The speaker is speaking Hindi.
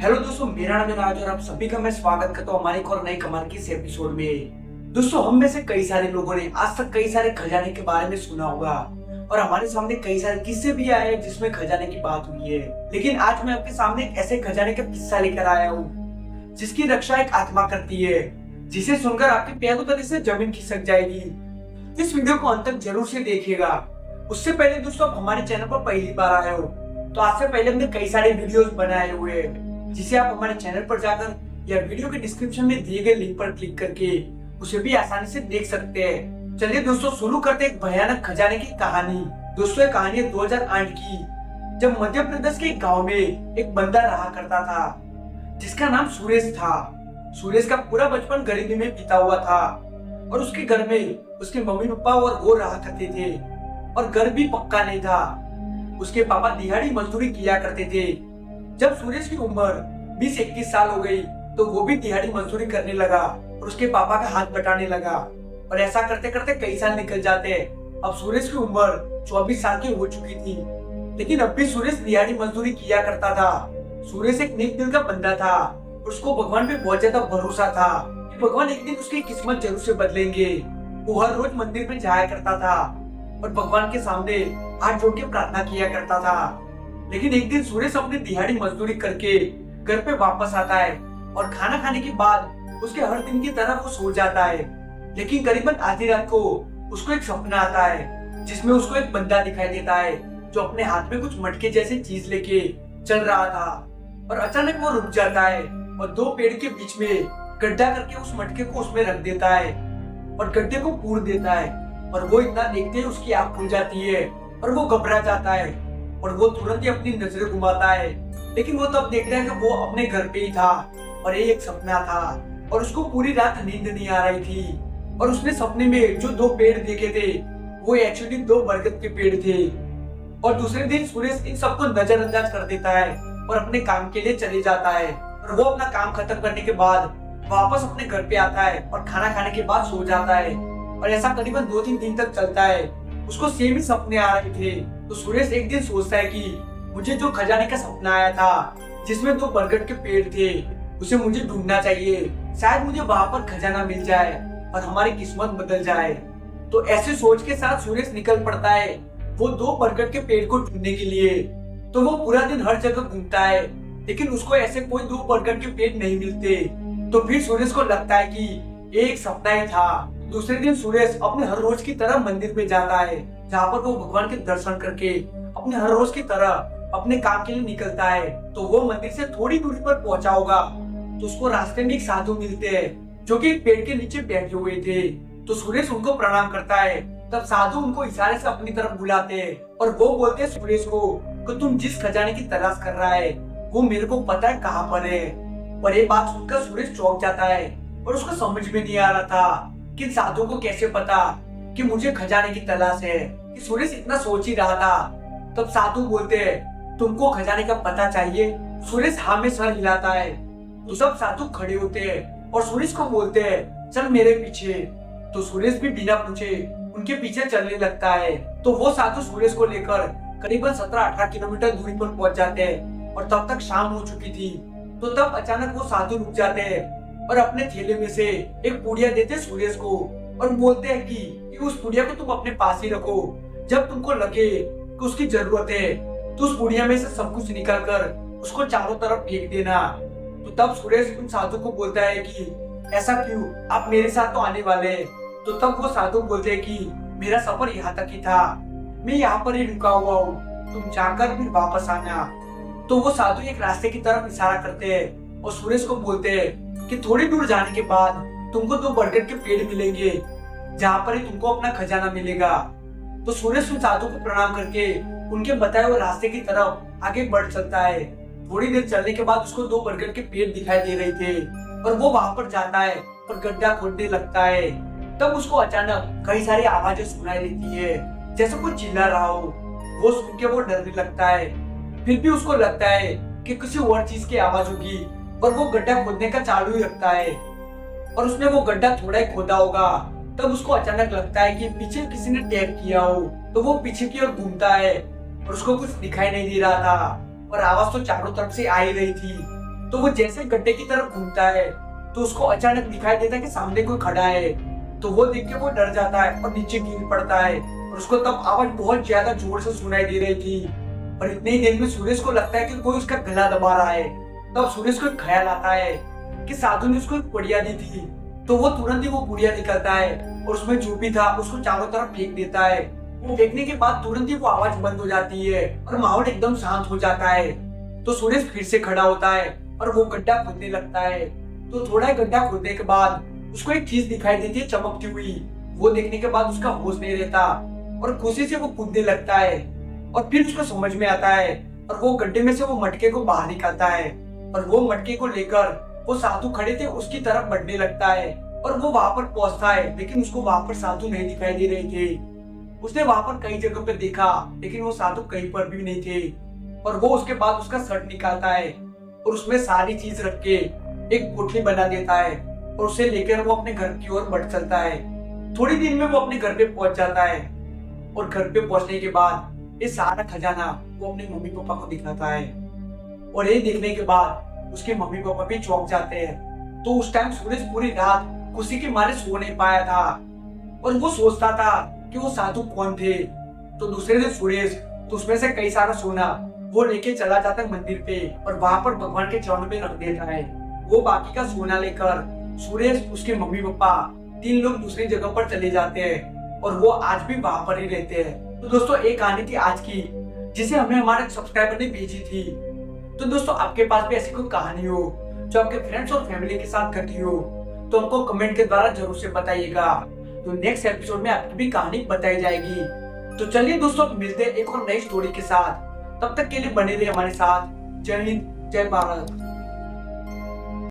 हेलो दोस्तों, मेरा नाम है राज और आप सभी का मैं स्वागत करता हूँ हमारे एक और नई कमाल की इस एपिसोड में। दोस्तों, हम में से कई सारे लोगों ने आज तक कई सारे खजाने के बारे में सुना होगा और हमारे सामने कई सारे किस्से भी आए हैं जिसमें खजाने की बात हुई है। लेकिन आज मैं आपके सामने एक ऐसे खजाने का किस्सा लेकर आया हूँ जिसकी रक्षा एक आत्मा करती है, जिसे सुनकर आपके पैरों तले से जमीन खिसक जाएगी। इस वीडियो को अंत तक जरूर से देखिएगा। उससे पहले दोस्तों, आप हमारे चैनल पर पहली बार आए हो तो आज से पहले हमने कई सारे वीडियोस बनाए हुए हैं, जिसे आप हमारे चैनल पर जाकर या वीडियो के डिस्क्रिप्शन में दिए गए लिंक पर क्लिक करके उसे भी आसानी से देख सकते हैं। चलिए दोस्तों, शुरू करते हैं एक भयानक खजाने की कहानी। दोस्तों, ये कहानी है 2008 की, जब मध्य प्रदेश के एक गांव में एक बंदा रहा करता था जिसका नाम सुरेश था। सुरेश का पूरा बचपन गरीबी में बीता हुआ था और उसके घर में उसके मम्मी पापा और वो रहा करते थे और घर भी पक्का नहीं था। उसके पापा दिहाड़ी मजदूरी किया करते थे। जब सुरेश की उम्र 20-21 साल हो गई तो वो भी दिहाड़ी मजदूरी करने लगा और उसके पापा का हाथ बटाने लगा और ऐसा करते करते कई साल निकल जाते। अब सुरेश की उम्र 24 साल की हो चुकी थी, लेकिन अब भी सुरेश दिहाड़ी मजदूरी किया करता था। सुरेश एक नेक दिल का बंदा था और उसको भगवान पे बहुत ज्यादा भरोसा था कि भगवान एक दिन उसकी किस्मत जरूर से बदलेंगे। वो हर रोज मंदिर में जाया करता था और भगवान के सामने हाथ जोड़ के प्रार्थना किया करता था। लेकिन एक दिन सुरेश अपनी दिहाड़ी मजदूरी करके घर पे वापस आता है और खाना खाने के बाद उसके हर दिन की तरह वो सो जाता है। लेकिन करीबन आधी रात को उसको एक सपना आता है जिसमें उसको एक बंदा दिखाई देता है जो अपने हाथ में कुछ मटके जैसे चीज लेके चल रहा था और अचानक वो रुक जाता है और दो पेड़ के बीच में गड्ढा करके उस मटके को उसमें रख देता है और गड्ढे को पूर देता है। और वो इतना देखते ही उसकी आंख खुल जाती है और वो घबरा जाता है और वो तुरंत ही अपनी नजरें घुमाता है। लेकिन वो तब देखता है कि वो अपने घर पे ही था और ये एक सपना था और उसको पूरी रात नींद नहीं आ रही थी। और उसने सपने में जो दो पेड़ देखे थे वो एक्चुअली दो बरगद के पेड़ थे। और दूसरे दिन सुरेश इन सबको नजरअंदाज कर देता है और अपने काम के लिए चले जाता है। और वो अपना काम खत्म करने के बाद वापस अपने घर पे आता है और खाना खाने के बाद सो जाता है। और ऐसा करीबन 2-3 दिन तक चलता है। उसको सेम ही सपने आ रहे थे। तो सुरेश एक दिन सोचता है कि मुझे जो खजाने का सपना आया था जिसमें दो बरगद के पेड़ थे उसे मुझे ढूंढना चाहिए, शायद मुझे वहां पर खजाना मिल जाए और हमारी किस्मत बदल जाए। तो ऐसे सोच के साथ सुरेश निकल पड़ता है वो दो बरगद के पेड़ को ढूंढने के लिए। तो वो पूरा दिन हर जगह घूमता है लेकिन उसको ऐसे कोई दो बरगद के पेड़ नहीं मिलते। तो फिर सुरेश को लगता है कि ये एक सपना ही था। दूसरे दिन सुरेश अपने हर रोज की तरह मंदिर में जाता है जहाँ पर वो भगवान के दर्शन करके अपने हर रोज की तरह अपने काम के लिए निकलता है। तो वो मंदिर से थोड़ी दूरी पर पहुंचा होगा तो उसको रास्ते में एक साधु मिलते हैं जो कि एक पेड़ के नीचे बैठे हुए थे। तो सुरेश उनको प्रणाम करता है। तब साधु उनको इशारे से अपनी तरफ बुलाते हैं और वो बोलते हैं सुरेश को कि तुम जिस खजाने की तलाश कर रहा है वो मेरे को पता है कहाँ पर है। और ये बात सुनकर सुरेश चौंक जाता है और उसको समझ में नहीं आ रहा था कि साधु को कैसे पता कि मुझे खजाने की तलाश है। कि सुरेश इतना सोच ही रहा था। तब साधु बोलते हैं तुमको खजाने का पता चाहिए? सुरेश हाँ में सर हिलाता है। तो सब साधु खड़े होते हैं और सुरेश को बोलते हैं चल मेरे पीछे। तो सुरेश भी बिना पूछे उनके पीछे चलने लगता है। तो वो साधु सुरेश को लेकर करीबन 17-18 किलोमीटर दूरी पर पहुंच जाते हैं और तब तक शाम हो चुकी थी। तो तब अचानक वो साधु रुक जाते हैं और अपने थैले में से एक पुड़िया देते सुरेश को और बोलते हैं कि उस पुड़िया को तुम अपने पास ही रखो। जब तुमको लगे कि उसकी जरूरत है तो उस पुड़िया में से सब कुछ निकाल कर उसको चारों तरफ फेंक देना। तो तब सुरेश उन साधु को बोलता है कि ऐसा क्यों, आप मेरे साथ तो आने वाले हैं। तो तब वो साधु बोलते हैं कि मेरा सफर यहाँ तक ही था, मैं यहाँ पर ही रुका हुआ हूँ, तुम जाकर फिर वापस आना। तो वो साधु एक रास्ते की तरफ इशारा करते हैं और सुरेश को बोलते हैं कि थोड़ी दूर जाने के बाद तुमको दो बरगद के पेड़ मिलेंगे जहाँ पर ही तुमको अपना खजाना मिलेगा। तो सुरेश उन साधु को प्रणाम करके उनके बताए हुए रास्ते की तरफ आगे बढ़ चलता है। थोड़ी देर चलने के बाद उसको दो बरगद के पेड़ दिखाई दे रहे थे और वो वहां पर जाता है और गड्ढा खोदने लगता है। तब उसको अचानक कई सारी आवाजें सुनाई देती है जैसे कोई चिल्ला रहा हो। वो सुन के वो डरने लगता है। फिर भी उसको लगता है कि किसी और चीज की आवाज होगी और वो गड्ढा खोदने का चालू ही रखता है। और उसने वो गड्ढा थोड़ा ही खोदा होगा तब उसको अचानक लगता है कि पीछे किसी ने टैप किया हो। तो वो पीछे की ओर घूमता है और उसको कुछ दिखाई नहीं दे रहा था और आवाज तो चारों तरफ से आ ही रही थी। तो वो जैसे गड्ढे की तरफ घूमता है तो उसको अचानक दिखाई देता है कि सामने कोई खड़ा है। तो वो देख के वो डर जाता है और नीचे गिर पड़ता है और उसको तब आवाज बहुत ज्यादा जोर से सुनाई दे रही थी। और इतने ही देर में सूरज को लगता है कि कोई उसका गला दबा रहा है। तब सूरज को एक ख्याल आता है कि साधु ने उसको एक पुड़िया दी थी। तो वो तुरंत ही वो पुड़िया निकलता है और उसमें जो भी था उसको चारों तरफ फेंक देता है। वो फेंकने के बाद तुरंत ही वो आवाज बंद हो जाती है और माहौल एकदम शांत हो जाता है। तो सूरज फिर से खड़ा होता है और वो गड्ढा खोदने लगता है। तो थोड़ा ही गड्ढा खोदने के बाद उसको एक चीज दिखाई देती है चमकती हुई। वो देखने के बाद उसका होश नहीं रहता और खुशी से वो कूदने लगता है। और फिर उसको समझ में आता है और वो गड्ढे में से वो मटके को बाहर निकालता है और वो मटके को लेकर वो साधु खड़े थे उसकी तरफ बढ़ने लगता है। और वो वहां पर पहुंचता है लेकिन उसको वहां पर साधु नहीं दिखाई दे रहे थे। उसने वहां पर कई जगह पे देखा लेकिन वो साधु कहीं पर भी नहीं थे। और वो उसके बाद उसका शर्ट निकालता है और उसमें सारी चीज रख के एक पोटली बना देता है और उसे लेकर वो अपने घर की ओर बढ़ चलता है। थोड़ी दिन में वो अपने घर पे पहुंच जाता है और घर पे पहुंचने के बाद ये सारा खजाना वो अपने मम्मी पापा को दिखाता है। और ये देखने के बाद उसके मम्मी पापा भी चौंक जाते हैं। तो उस टाइम सूरज पूरी रात खुशी के मारे सो नहीं पाया था और वो सोचता था कि वो साधु कौन थे। तो दूसरे दिन सूरज तो उसमें से कई सारा सोना वो लेके चला जाता है मंदिर पे और वहां पर भगवान के चरणों में रख देता है। वो बाकी का सोना लेकर सूरज उसके मम्मी पापा 3 लोग दूसरी जगह पर चले जाते हैं और वो आज भी वहां पर ही रहते हैं। तो दोस्तों एक कहानी थी आज की जिसे हमें हमारे सब्सक्राइबर ने भेजी थी। तो दोस्तों आपके पास भी ऐसी कोई कहानी हो जो आपके फ्रेंड्स और फैमिली के साथ घटी हो तो हमको कमेंट के द्वारा जरूर से बताइएगा। तो नेक्स्ट एपिसोड में आपकी भी कहानी बताई जाएगी। तो चलिए दोस्तों मिलते हैं एक और नई स्टोरी के साथ। तब तक के लिए बने रहिए हमारे साथ। जय हिंद, जय भारत।